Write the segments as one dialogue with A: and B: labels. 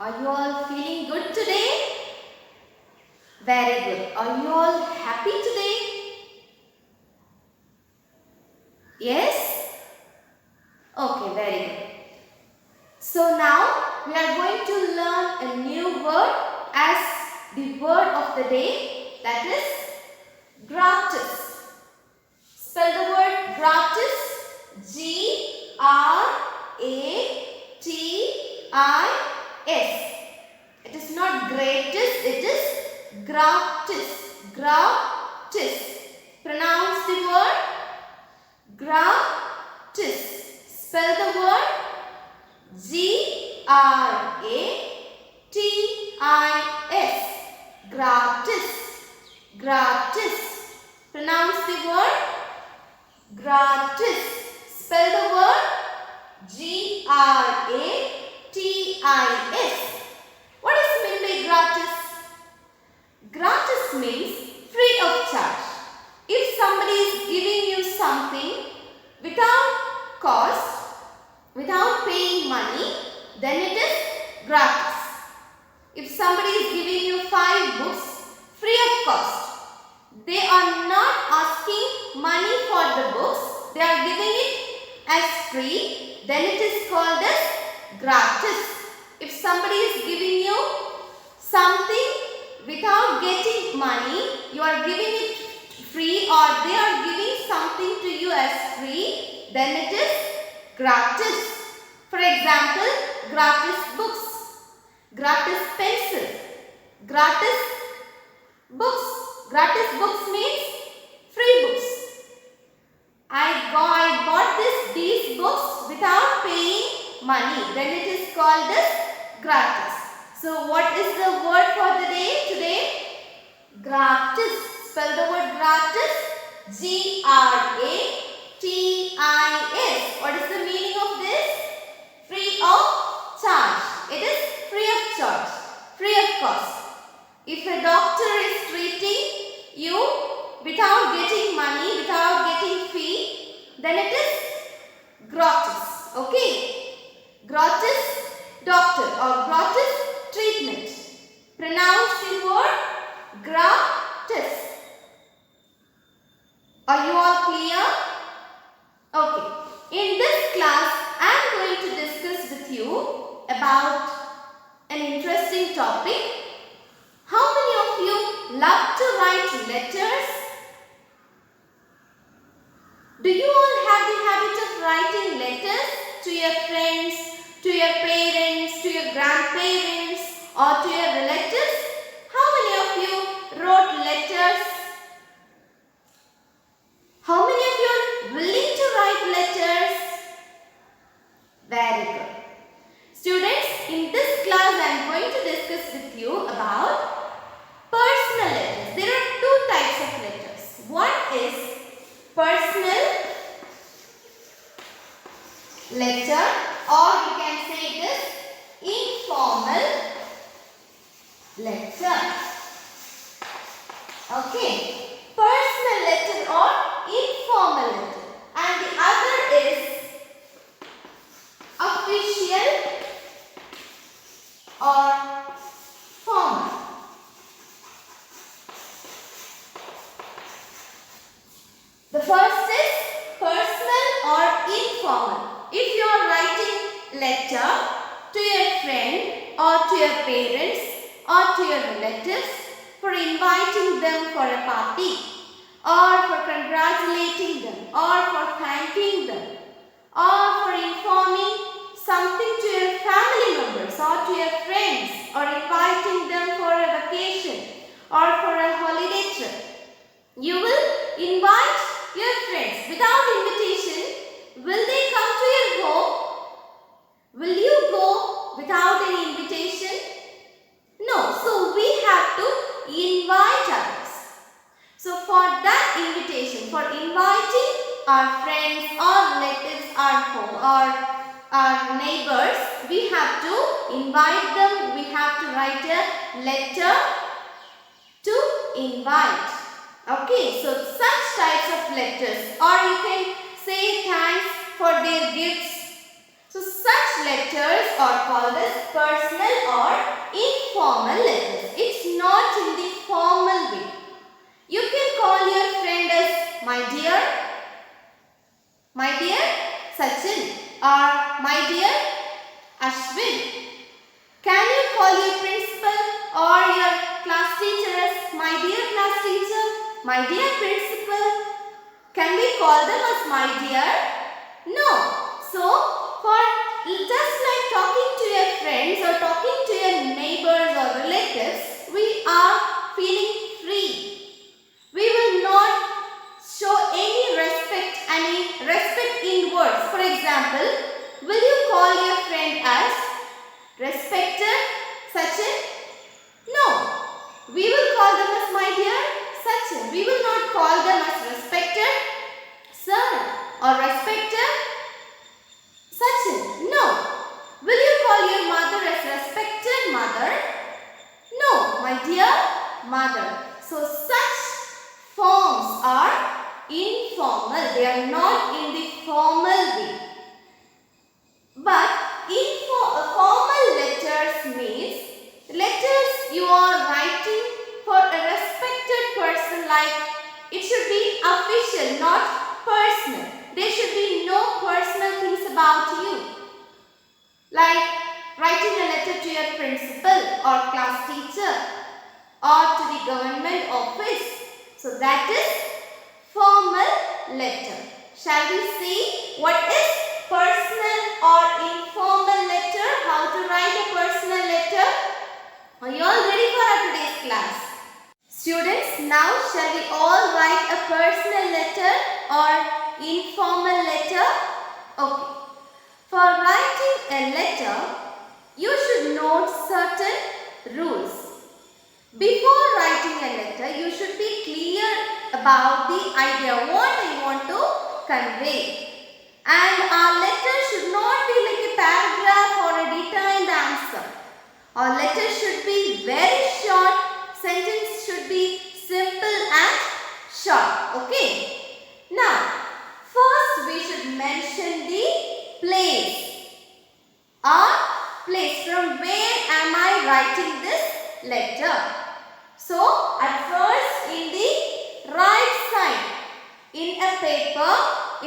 A: Are you all feeling good today? Very good. Are you all happy today? Yes? Okay, very good. So now we are going to learn a new word as the word of the day, that is gratis. Spell the word gratis. G-R-A-T-I-S. It is not greatest, it is gratis. Gratis. Pronounce the word gratis. Spell the word G-R-A-T-I-S. Gratis. Gratis. Pronounce the word gratis. Spell the word G-R-A-T-I-S. What is meant by gratis? Gratis means free of charge. If somebody is giving you something without cost, without paying money, then it is gratis. If somebody is giving you 5 books free of cost, they are not asking money for the books, they are giving it as free, then it is called as gratis. If somebody is giving you something without getting money, you are giving it free, or they are giving something to you as free, then it is gratis. For example, gratis books, gratis pencil, gratis books. Gratis books means free books. I bought these books without paying money, then it is called as gratis. So what is the word for the day today? Gratis. Spell the word gratis. G-R-A-T-I-S. What is the meaning of this? Free of charge. It is free of charge, free of cost. If a doctor is treating you without getting money, without getting fee, then it is gratis. Okay? Gratis doctor or gratis treatment. Pronounce the word gratis. Are you all clear? Okay. In this class, I am going to discuss with you about an interesting topic. How many of you love to write letters? Do you all have the habit of writing letters to your friends, to your parents, to your grandparents, or to your relatives? How many of you wrote letters? How many of you are willing to write letters? Very good. Students, in this class I am going to discuss with you about personal letters. There are 2 types of letters. One is personal letter, or you can say it is informal letter. Okay. Personal letter or informal letter. And the other is official or formal. The first is personal or informal. If you are writing letter to your friend or to your parents or to your relatives for inviting them for a party, or for congratulating them, or for thanking them, or for informing something to your family members or to your friends, or inviting them for a vacation or for a holiday trip, you will invite your friends without invitation. Will they come to your home? Will you go without any invitation? No. So we have to invite others. So for that invitation, for inviting our friends or relatives, our home or our neighbors, we have to invite them. We have to write a letter to invite. Okay, so such types of letters, or you can say thanks for their gifts. So such letters are called as personal or informal letters. It's not in the formal way. You can call your friend as my dear Sachin, or my dear Ashwin. Can you call your principal or your class teacher as my dear class teacher, my dear principal? Can we call them as my dear? No. So, for just like talking to your friends or talking to your neighbors or relatives, we are feeling free. We will not show any respect in words. For example, will you call your friend as respected Sachin? No. We will call them as my dear Sachin. We will not call them as respected sir or respected Sachin. No. Will you call your mother as respected mother? No, my dear mother. So such forms are informal. They are not in the formal way. But formal letters means letters you are writing for a respected person, like it should be official, not personal. There should be no personal things about you. Like writing a letter to your principal or class teacher or to the government office. So that is formal letter. Shall we see what is personal or informal letter? How to write a personal letter? Are you all ready for our today's class? Students, now shall we all write a personal letter or informal letter? Okay. For writing a letter, you should note certain rules. Before writing a letter, you should be clear about the idea, what I want to convey. And our letter should not be like a paragraph or a detailed answer. Our letter should be very short. Sentence should be simple and short. Okay. Now, first we should mention the place. From where am I writing this letter? So, at first in the right side, in a paper,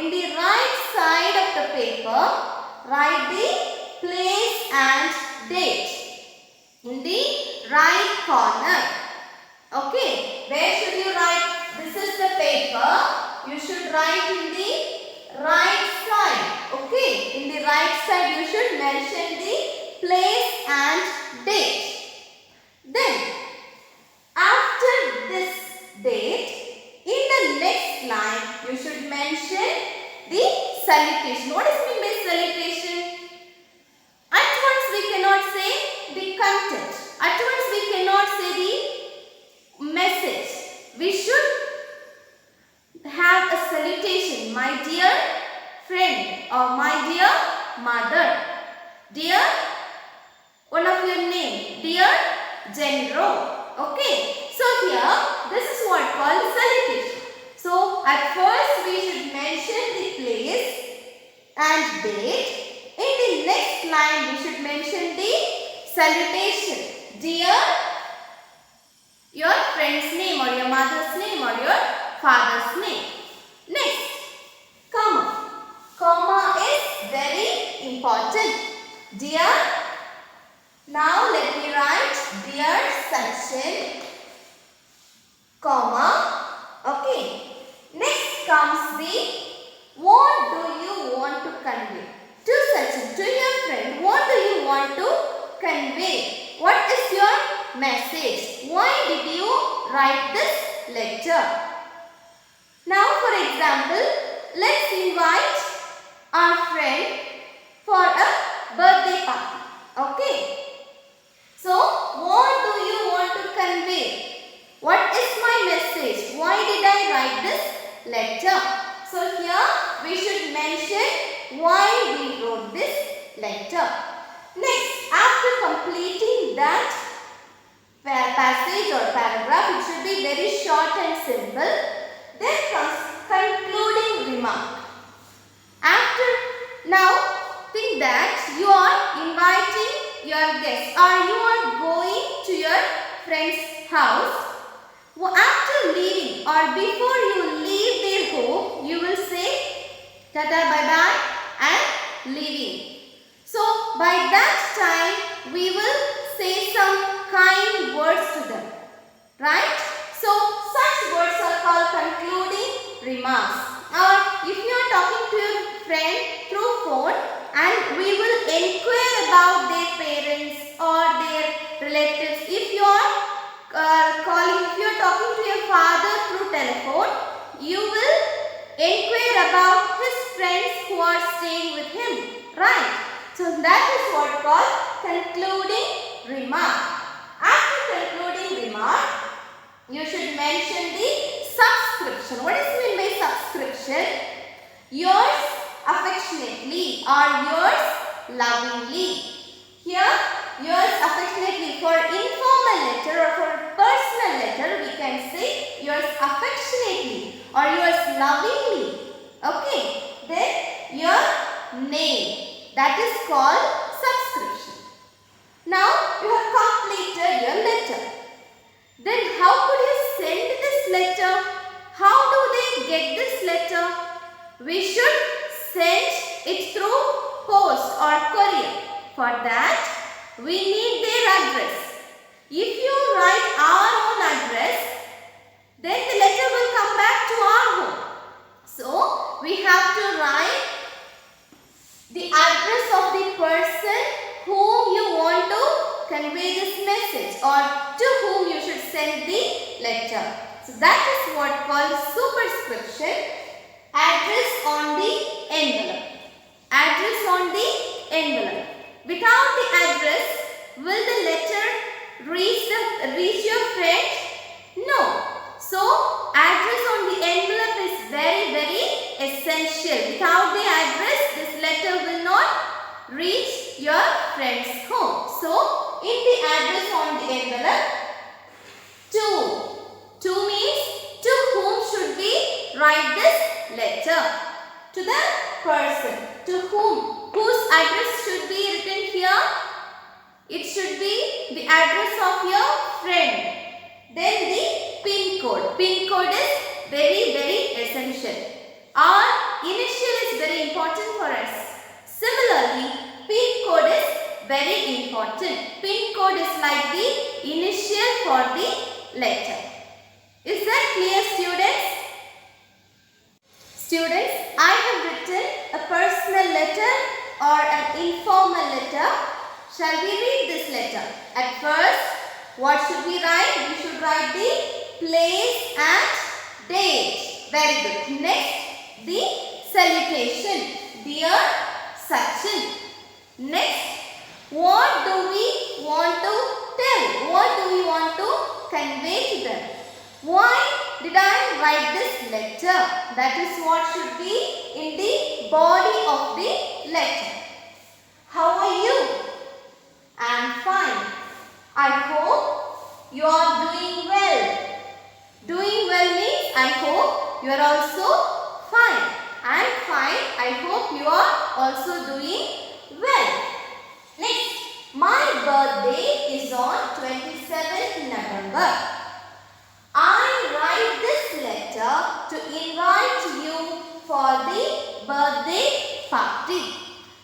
A: in the right side of the paper, write the place and date. In the right corner. Okay, where should you write? This is the paper. You should write in the right side. Okay, in the right side you should mention the place and date. Then, after this date, in the next line you should mention the salutation. What is meant by salutation? At once we cannot say the content. At once we cannot say the message. We should have a salutation. My dear friend or my dear mother. Dear, one of your name. Dear Genro. Okay. So here, this is what called salutation. So at first we should mention the place and date. In the next line we should mention the salutation. Dear, your friend's name or your mother's name or your father's name. Next, comma. Comma is very important. Dear, now let me write dear Sachin, comma. Okay. Next comes the what do you want to convey? To Sachin, to your friend, what do you want to convey? What is your message? Why did you write this letter? Now for example, let's invite our friend for a birthday party. Okay. So, what do you want to convey? What is my message? Why did I write this letter? So, here we should mention why we wrote this letter. Next, after completing that passage or paragraph, it should be very short and simple. Then comes concluding remark. After, now think that your guest or you are going to your friend's house. After leaving or before you leave their home, you will say tata bye bye and leaving. So by that time we will say some kind words to them, right? So such words are called concluding remarks. Or if you are talking to your friend through phone and we will inquire about their parents or their relatives. If you are talking to your father through telephone, you will inquire about his friends who are staying with him, right? So that is what called concluding remark. After concluding remark, you should mention the subscription. What is meant by subscription? Yours affectionately or yours lovingly. Here, yours affectionately. For informal letter or for personal letter, we can say yours affectionately or yours lovingly. Okay. Then your name. That is called subscription. Now, you have completed your letter. Then how could you send this letter? How do they get this letter? We should send it through post or courier. For that, we need their address. If you write our own address, then the letter will come back to our home. So, we have to write the address of the person whom you want to convey this message or to whom you should send the letter. So that is what called superscription. Address on the envelope. Address on the envelope. Without the address, will the letter reach your friend? No. So address on the envelope is very, very essential. Without the address, this letter will not reach your friend's home. So in the address on the envelope, to means to whom should we write this letter? To the person. To whom? Whose address should be written here? It should be the address of your friend. Then the PIN code. PIN code is very, very essential. Our initial is very important for us. Similarly, PIN code is very important. PIN code is like the initial for the letter. Is that clear, students? Students, I have written a personal letter or an informal letter. Shall we read this letter? At first, what should we write? We should write the place and date. Very good. Next, the salutation. Dear Sachin. Next, what do we want to tell? What do we want to convey to them? Why did I write this letter? That is what should be in the body of the letter. How are you? I am fine. I hope you are doing well. Doing well means I hope you are also fine. I am fine. I hope you are also doing well. Next, my birthday is on 27th November. I write this letter to invite you for the birthday party.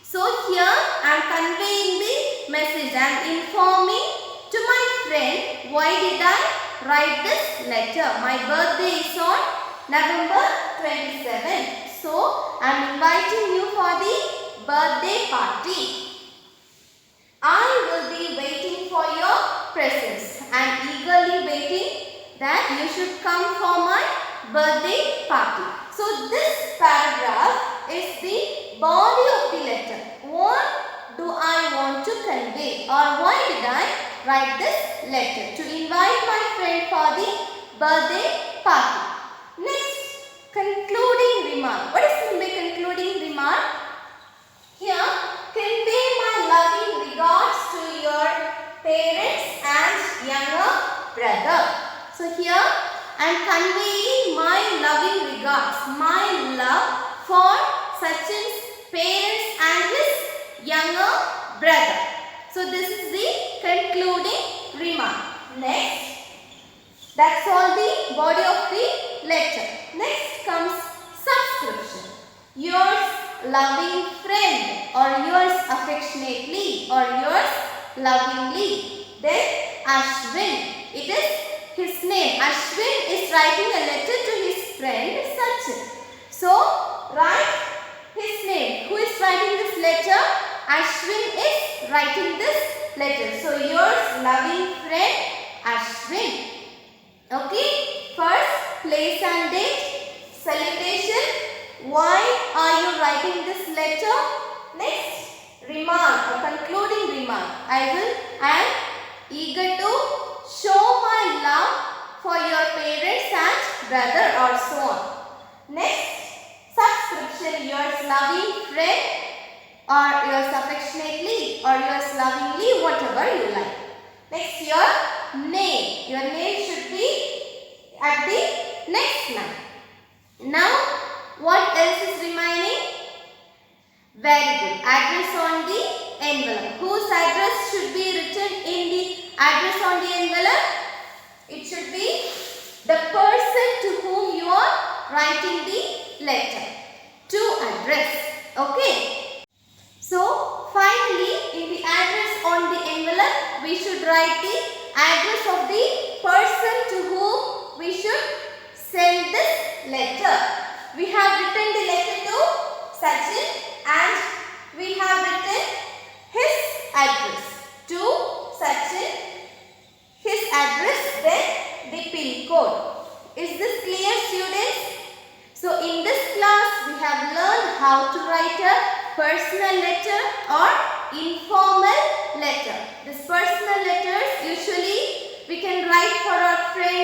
A: So here I am conveying the message. I am informing to my friend why did I write this letter. My birthday is on November 27th. So I am inviting you for the birthday party. I will be waiting for your presence. I am eagerly waiting that you should come for my birthday party. So this paragraph is the body of the letter. What do I want to convey or why did I write this letter? To invite my friend for the birthday party. Next, concluding remark. What is meant by concluding remark? Here, convey my loving regards to your parents and younger brother. So here I am conveying my loving regards, my love for Sachin's parents and his younger brother. So this is the concluding remark. Next, that's all the body of the letter. Next comes subscription. Yours loving friend, or yours affectionately, or yours lovingly. Then Ashwin. It is his name. Ashwin is writing a letter to his friend Sachin. So write his name. Who is writing this letter? Ashwin is writing this letter. So yours loving friend Ashwin. Okay. First, place and date. Salutation. Why are you writing this letter? Next, remark or concluding remark. I am eager to show my love for your parents and brother, or so on. Next, subscription. Yours loving friend, or yours affectionately, or yours lovingly, whatever you like. Next, your name. Your name should be at the next line. Now, what else is remaining? Very good. Address on the envelope. Whose address should be written in the address on the envelope? It should be the person to whom you are writing the letter. To address. Okay. So, finally, in the address on the envelope, we should write the address of the person to whom we should send this letter. We have written the letter to Sachin and we have written his address to Sachin, his address, then the pin code. Is this clear, students? So in this class we have learned how to write a personal letter or informal letter. These personal letters usually we can write for our friends